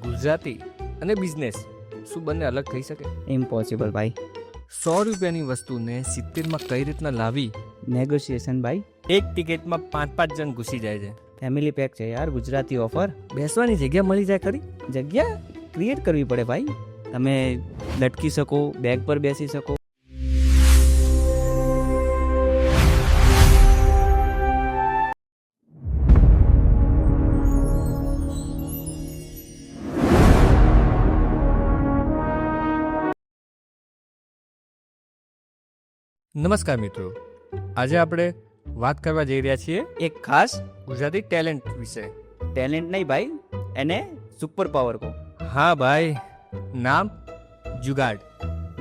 ગુજરાતી અને બિઝનેસ શું બંને અલગ થઈ શકે? ઇમ્પોસિબલ ભાઈ. 100 રૂપિયાની વસ્તુને 70માં કઈ રીતના લાવી? નેગોશિએશન ભાઈ. એક ટિકિટમાં 5-5 જણ ઘૂસી જાય છે. ફેમિલી પેક છે યાર, ગુજરાતી ઓફર. બેસવાની જગ્યા મળી જાય ખરી? જગ્યા ક્રિએટ કરવી પડે ભાઈ. તમે લટકી શકો, બેગ પર બેસી શકો. નમસ્કાર મિત્રો, આજે આપણે વાત કરવા જઈ રહ્યા છીએ એક ખાસ ગુજરાતી ટેલેન્ટ વિશે. ટેલેન્ટ નહીં ભાઈ, એને સુપર પાવર કહો. હા ભાઈ, નામ જુગાડ.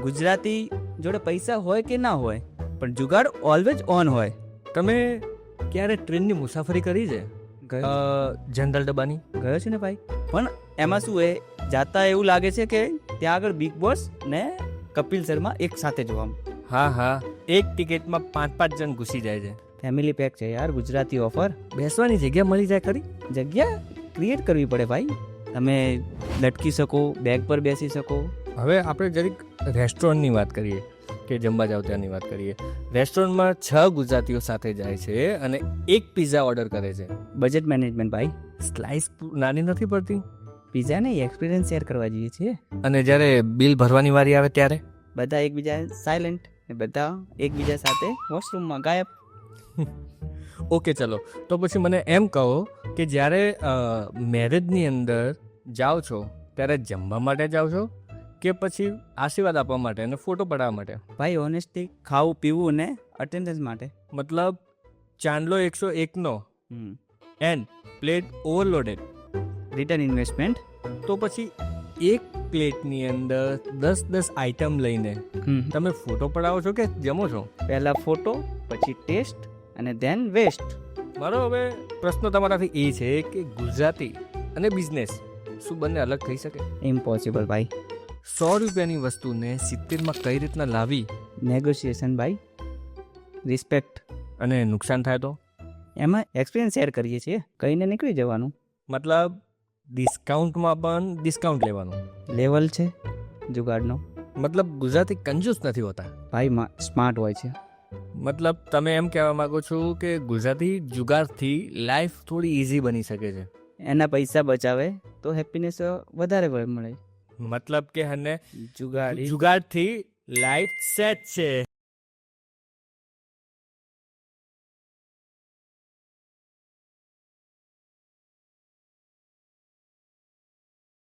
ગુજરાતી જોડે પૈસા હોય કે ના હોય, પણ જુગાડ ઓલવેઝ ઓન હોય. તમે ક્યારે ટ્રેનની મુસાફરી કરી છે? જનરલ ડબ્બાની? ગયો છે ને ભાઈ. પણ એમાં શું એ જાતા એવું લાગે છે કે ત્યાં આગળ બિગ બોસ ને કપિલ શર્મા એક સાથે જોવામાં. હા, એક ટિકિટમાં 5-5 જણ ઘૂસી જાય છે. ફેમિલી પેક છે યાર, ગુજરાતી ઓફર. બેસવાની જગ્યા મળી જાય ખરી? જગ્યા ક્રિએટ કરવી પડે ભાઈ. તમે લટકી શકો, બેગ પર બેસી શકો. હવે આપણે જરીક રેસ્ટોરન્ટની વાત કરીએ કે જમવા જાવ ત્યાંની વાત કરીએ. રેસ્ટોરન્ટમાં 6 ગુજરાતીઓ સાથે જાય છે અને એક પિઝા ઓર્ડર કરે છે. બજેટ મેનેજમેન્ટ ભાઈ. સ્લાઇસ નાની નથી પડતી? પિઝા ને એક્સપિરિયન્સ શેર કરવા જઈએ છીએ. અને જ્યારે બિલ ભરવાની વારી આવે ત્યારે બધા એકબીજા સાયલેન્ટ, બધા એકબીજા સાથે વોશરૂમમાં ગાયબ. ઓકે, ચલો તો પછી મને એમ કહો કે જ્યારે મેરેજની અંદર જાઓ છો ત્યારે જમવા માટે જાઓ છો કે પછી આશીર્વાદ આપવા માટે અને ફોટો પડાવવા માટે? ભાઈ ઓનેસ્ટલી ખાવું પીવું ને અટેન્ડન્સ માટે. મતલબ ચાંદલો 101નો and plate overloaded. Return investment. તો પછી એક પ્લેટની અંદર 10 આઈટમ લઈને તમે ફોટો પડાવો છો કે જમો છો? પહેલા ફોટો, પછી ટેસ્ટ અને ધેન વેસ્ટ. મારો હવે પ્રશ્ન તમારાથી એ છે કે ગુજરાતી અને બિઝનેસ શું બંને અલગ થઈ શકે? ઇમ્પોસિબલ ભાઈ. 100 રૂપિયાની વસ્તુને 70માં કઈ રીતના લાવી? નેગોશિએશન ભાઈ. રિસ્પેક્ટ. અને નુકસાન થાય તો? એમાં એક્સપિરિયન્સ શેર કરીએ છીએ, કહીને નીકળી જવાનું. મતલબ ડિસ્કાઉન્ટમાં પણ ડિસ્કાઉન્ટ લેવાનું. લેવલ છે જુગાડનો. મતલબ ગુજરાતી કંજૂસ નથી હોતા ભાઈ, સ્માર્ટ હોય છે. મતલબ તમે એમ કહેવા માંગો છો કે ગુજરાતી જુગાડથી લાઈફ થોડી ઇઝી બની શકે છે. એના પૈસા બચાવે તો હેપીનેસ વધારે મળે. મતલબ કે હને જુગાડી જુગાડથી લાઈફ સેટ છે.